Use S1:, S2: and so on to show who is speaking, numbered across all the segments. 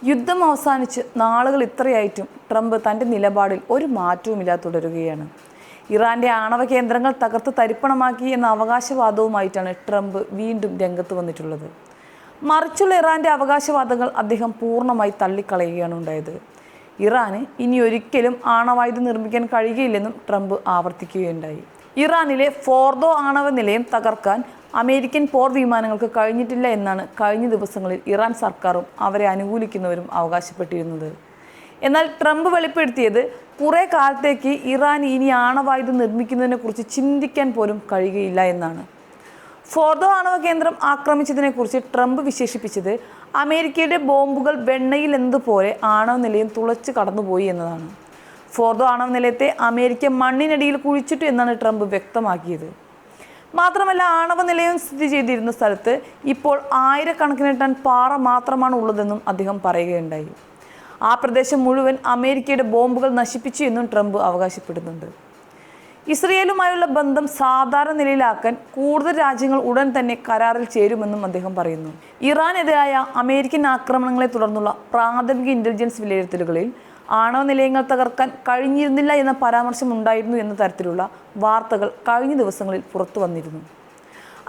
S1: യുദ്ധം അവസാനിച്ച് നാളുകൾ ഇത്രയായിട്ടും ട്രംപ് തൻ്റെ നിലപാടിൽ ഒരു മാറ്റവുമില്ലാതെ തുടരുകയാണ്. ഇറാന്റെ ആണവ കേന്ദ്രങ്ങൾ തകർത്ത് തരിപ്പണമാക്കി എന്ന അവകാശവാദവുമായിട്ടാണ് ട്രംപ് വീണ്ടും രംഗത്ത് വന്നിട്ടുള്ളത്. മറിച്ചുള്ള ഇറാന്റെ അവകാശവാദങ്ങൾ അദ്ദേഹം പൂർണ്ണമായി തള്ളിക്കളയുകയാണ് ഉണ്ടായത്. ഇറാന് ഇനി ഒരിക്കലും ആണവായുധം നിർമ്മിക്കാൻ കഴിയുകയില്ലെന്നും ട്രംപ് ആവർത്തിക്കുകയുണ്ടായി. ഇറാനിലെ ഫോർദോ ആണവ നിലയം തകർക്കാൻ അമേരിക്കൻ പോർ വിമാനങ്ങൾക്ക് കഴിഞ്ഞിട്ടില്ല എന്നാണ് കഴിഞ്ഞ ദിവസങ്ങളിൽ ഇറാൻ സർക്കാരും അവരെ അനുകൂലിക്കുന്നവരും അവകാശപ്പെട്ടിരുന്നത്. എന്നാൽ ട്രംപ് വെളിപ്പെടുത്തിയത് കുറേ കാലത്തേക്ക് ഇറാൻ ഇനി ആണവായുധം നിർമ്മിക്കുന്നതിനെക്കുറിച്ച് ചിന്തിക്കാൻ പോലും കഴിയുകയില്ല എന്നാണ്. ഫോർദോ ആണവ കേന്ദ്രം ആക്രമിച്ചതിനെക്കുറിച്ച് ട്രംപ് വിശേഷിപ്പിച്ചത് അമേരിക്കയുടെ ബോംബുകൾ വെണ്ണയിൽ എന്നതുപോലെ ആണവ നിലയം തുളച്ച് കടന്നുപോയി എന്നതാണ്. ഫോർദോ ആണവ നിലയത്തെ അമേരിക്ക മണ്ണിനടിയിൽ കുഴിച്ചിട്ടു എന്നാണ് ട്രംപ് വ്യക്തമാക്കിയത്. മാത്രമല്ല, ആണവ നിലയം സ്ഥിതി ചെയ്തിരുന്ന സ്ഥലത്ത് ഇപ്പോൾ ആയിരക്കണക്കിന് ടൺ പാറ മാത്രമാണ് ഉള്ളതെന്നും അദ്ദേഹം പറയുകയുണ്ടായി. ആ പ്രദേശം മുഴുവൻ അമേരിക്കയുടെ ബോംബുകൾ നശിപ്പിച്ചു എന്നും ട്രംപ് അവകാശപ്പെടുന്നുണ്ട്. ഇസ്രയേലുമായുള്ള ബന്ധം സാധാരണ നിലയിലാക്കാൻ കൂടുതൽ രാജ്യങ്ങൾ ഉടൻ തന്നെ കരാറിൽ ചേരുമെന്നും അദ്ദേഹം പറയുന്നു. ഇറാനെതിരായ അമേരിക്കൻ ആക്രമണങ്ങളെ തുടർന്നുള്ള പ്രാഥമിക ഇന്റലിജൻസ് വിലയിരുത്തലുകളിൽ ആണവ നിലയങ്ങൾ തകർക്കാൻ കഴിഞ്ഞിരുന്നില്ല എന്ന പരാമർശം ഉണ്ടായിരുന്നു എന്ന തരത്തിലുള്ള വാർത്തകൾ കഴിഞ്ഞ ദിവസങ്ങളിൽ പുറത്തു വന്നിരുന്നു.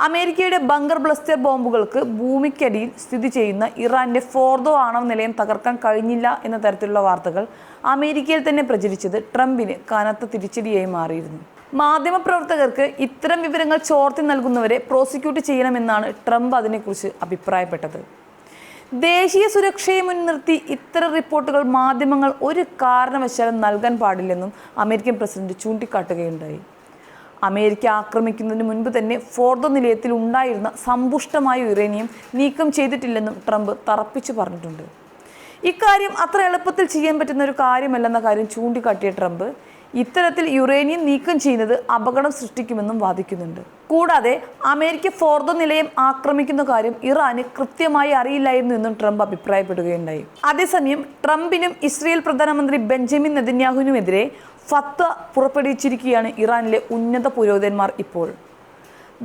S1: അമേരിക്കയുടെ ബങ്കർ ബ്ലസ്റ്റർ ബോംബുകൾക്ക് ഭൂമിക്കടിയിൽ സ്ഥിതി ചെയ്യുന്ന ഇറാന്റെ ഫോർദോ ആണവ നിലയം തകർക്കാൻ കഴിഞ്ഞില്ല എന്ന തരത്തിലുള്ള വാർത്തകൾ അമേരിക്കയിൽ തന്നെ പ്രചരിച്ചത് ട്രംപിന് കനത്ത തിരിച്ചടിയായി മാറിയിരുന്നു. മാധ്യമപ്രവർത്തകർക്ക് ഇത്തരം വിവരങ്ങൾ ചോർത്തി നൽകുന്നവരെ പ്രോസിക്യൂട്ട് ചെയ്യണമെന്നാണ് ട്രംപ് അതിനെക്കുറിച്ച് അഭിപ്രായപ്പെട്ടത്. ദേശീയ സുരക്ഷയെ മുൻനിർത്തി ഇത്തരം റിപ്പോർട്ടുകൾ മാധ്യമങ്ങൾ ഒരു കാരണവശാലും നൽകാൻ പാടില്ലെന്നും അമേരിക്കൻ പ്രസിഡന്റ് ചൂണ്ടിക്കാട്ടുകയുണ്ടായി. അമേരിക്ക ആക്രമിക്കുന്നതിന് മുൻപ് തന്നെ ഫോർദോ നിലയത്തിൽ ഉണ്ടായിരുന്ന സമ്പുഷ്ടമായ യുറേനിയം നീക്കം ചെയ്തിട്ടില്ലെന്നും ട്രംപ് തറപ്പിച്ചു പറഞ്ഞിട്ടുണ്ട്. ഇക്കാര്യം അത്ര എളുപ്പത്തിൽ ചെയ്യാൻ പറ്റുന്ന ഒരു കാര്യമല്ലെന്ന കാര്യം ചൂണ്ടിക്കാട്ടിയ ട്രംപ് ഇത്തരത്തിൽ യുറേനിയം നീക്കം ചെയ്യുന്നത് അപകടം സൃഷ്ടിക്കുമെന്നും വാദിക്കുന്നുണ്ട്. കൂടാതെ അമേരിക്ക ഫോർദോ നിലയം ആക്രമിക്കുന്ന കാര്യം ഇറാന് കൃത്യമായി അറിയില്ലായിരുന്നു എന്നും ട്രംപ് അഭിപ്രായപ്പെടുകയുണ്ടായി. അതേസമയം ട്രംപിനും ഇസ്രയേൽ പ്രധാനമന്ത്രി ബെഞ്ചമിൻ നെതന്യാഹുവിനുമെതിരെ ഫത്വ പുറപ്പെടുവിച്ചിരിക്കുകയാണ് ഇറാനിലെ ഉന്നത പുരോഹിതന്മാർ. ഇപ്പോൾ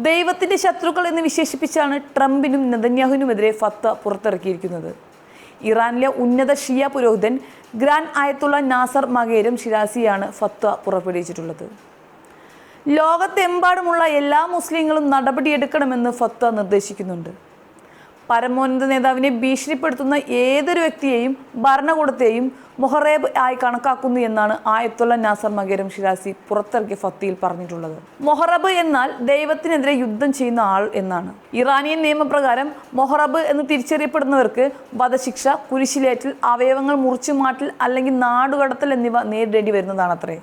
S1: ദൈവത്തിന്റെ ശത്രുക്കൾ എന്ന് വിശേഷിപ്പിച്ചാണ് ട്രംപിനും നെതന്യാഹുവിനുമെതിരെ ഫത്വ പുറത്തിറക്കിയിരിക്കുന്നത്. ഇറാനിലെ ഉന്നത ഷിയ പുരോഹിതൻ ഗ്രാൻഡ് ആയത്തുള്ള നാസർ മഗേരം ഷിരാസിയാണ് ഫത്വ പുറപ്പെടുവിച്ചിട്ടുള്ളത്. ലോകത്തെമ്പാടുമുള്ള എല്ലാ മുസ്ലിങ്ങളും നടപടിയെടുക്കണമെന്ന് ഫത്വ നിർദ്ദേശിക്കുന്നുണ്ട്. പരമോന്നത നേതാവിനെ ഭീഷണിപ്പെടുത്തുന്ന ഏതൊരു വ്യക്തിയെയും ഭരണകൂടത്തെയും മൊഹറേബ് ആയി കണക്കാക്കുന്നു എന്നാണ് ആയത്തുള്ള നാസർ മഗേരം ഷിരാസി പുറത്തിറക്കിയ ഫത്വയിൽ പറഞ്ഞിട്ടുള്ളത്. മൊഹറബ് എന്നാൽ ദൈവത്തിനെതിരെ യുദ്ധം ചെയ്യുന്ന ആൾ എന്നാണ്. ഇറാനിയൻ നിയമപ്രകാരം മൊഹറബ് എന്ന് തിരിച്ചറിയപ്പെടുന്നവർക്ക് വധശിക്ഷ, കുരിശിലേറ്റൽ, അവയവങ്ങൾ മുറിച്ചുമാറ്റൽ അല്ലെങ്കിൽ നാടുകടത്തൽ എന്നിവ നേരിടേണ്ടി വരുന്നതാണത്രേ.